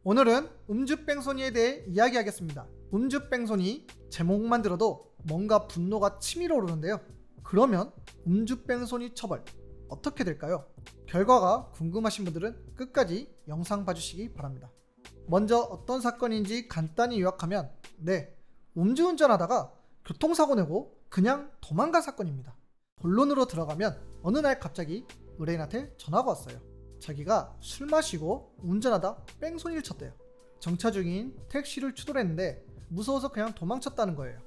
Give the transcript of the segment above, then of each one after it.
오늘은 음주뺑소니에 대해 이야기하겠습니다. 음주뺑소니 제목만 들어도 뭔가 분노가 치밀어 오르는데요. 그러면 음주뺑소니 처벌 어떻게 될까요? 결과가 궁금하신 분들은 끝까지 영상 봐주시기 바랍니다. 먼저 어떤 사건인지 간단히 요약하면 음주운전하다가 교통사고 내고 그냥 도망간 사건입니다. 본론으로 들어가면 어느 날 갑자기 의뢰인한테 전화가 왔어요. 자기가 술 마시고 운전하다 뺑소니를 쳤대요. 정차 중인 택시를 추돌했는데 무서워서 그냥 도망쳤다는 거예요.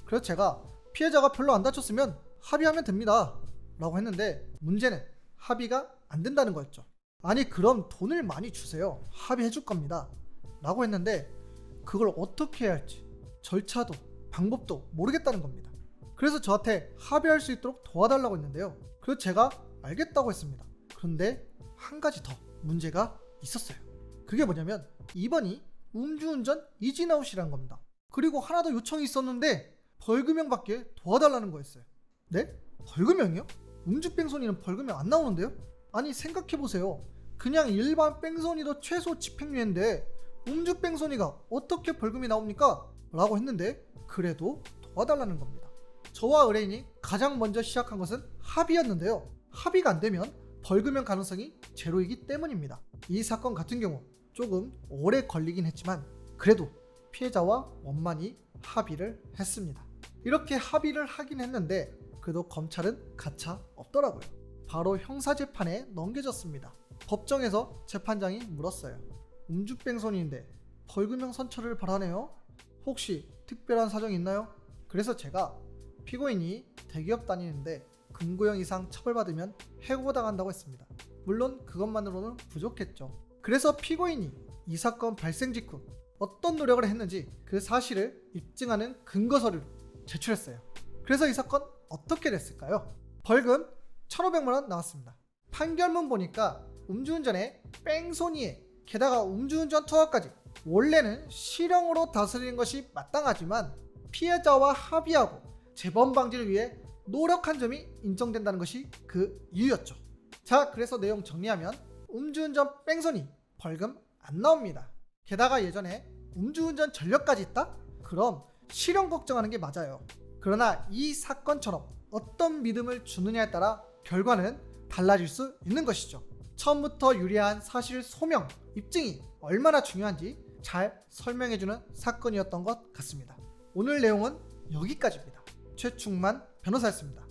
그래서 제가 피해자가 별로 안 다쳤으면 합의하면 됩니다 라고 했는데 문제는 합의가 안 된다는 거였죠. 아니 그럼 돈을 많이 주세요, 합의해 줄 겁니다 라고 했는데 그걸 어떻게 해야 할지 절차도 방법도 모르겠다는 겁니다. 그래서 저한테 합의할 수 있도록 도와달라고 했는데요. 그래서 제가 알겠다고 했습니다. 그런데 한 가지 더 문제가 있었어요. 그게 뭐냐면 이번이 음주운전 이진아웃이라는 겁니다. 그리고 하나 더 요청이 있었는데 벌금형 받게 도와달라는 거였어요. 네? 벌금형이요? 음주뺑소니는 벌금형 안 나오는데요? 아니 생각해보세요. 그냥 일반 뺑소니도 최소 집행유예인데 음주뺑소니가 어떻게 벌금이 나옵니까? 라고 했는데 그래도 도와달라는 겁니다. 저와 의뢰인이 가장 먼저 시작한 것은 합의였는데요. 합의가 안 되면 벌금형 가능성이 제로이기 때문입니다. 이 사건 같은 경우 조금 오래 걸리긴 했지만 그래도 피해자와 원만히 합의를 했습니다. 이렇게 합의를 하긴 했는데 그래도 검찰은 가차 없더라고요. 바로 형사재판에 넘겨졌습니다. 법정에서 재판장이 물었어요. 음주뺑소니인데 벌금형 선처를 바라네요. 혹시 특별한 사정이 있나요? 그래서 제가 피고인이 대기업 다니는데 금고형 이상 처벌받으면 해고당한다고 했습니다. 물론 그것만으로는 부족했죠. 그래서 피고인이 이 사건 발생 직후 어떤 노력을 했는지 그 사실을 입증하는 근거 서류를 제출했어요. 그래서 이 사건 어떻게 됐을까요? 벌금 1,500만 원 나왔습니다. 판결문 보니까 음주운전에 뺑소니에 게다가 음주운전 투하까지 원래는 실형으로 다스리는 것이 마땅하지만 피해자와 합의하고 재범 방지를 위해 노력한 점이 인정된다는 것이 그 이유였죠. 자, 그래서 내용 정리하면 음주운전 뺑소니 벌금 안 나옵니다. 게다가 예전에 음주운전 전력까지 있다? 그럼 실형 걱정하는 게 맞아요. 그러나 이 사건처럼 어떤 믿음을 주느냐에 따라 결과는 달라질 수 있는 것이죠. 처음부터 유리한 사실 소명, 입증이 얼마나 중요한지 잘 설명해주는 사건이었던 것 같습니다. 오늘 내용은 여기까지입니다. 최충만 변호사였습니다.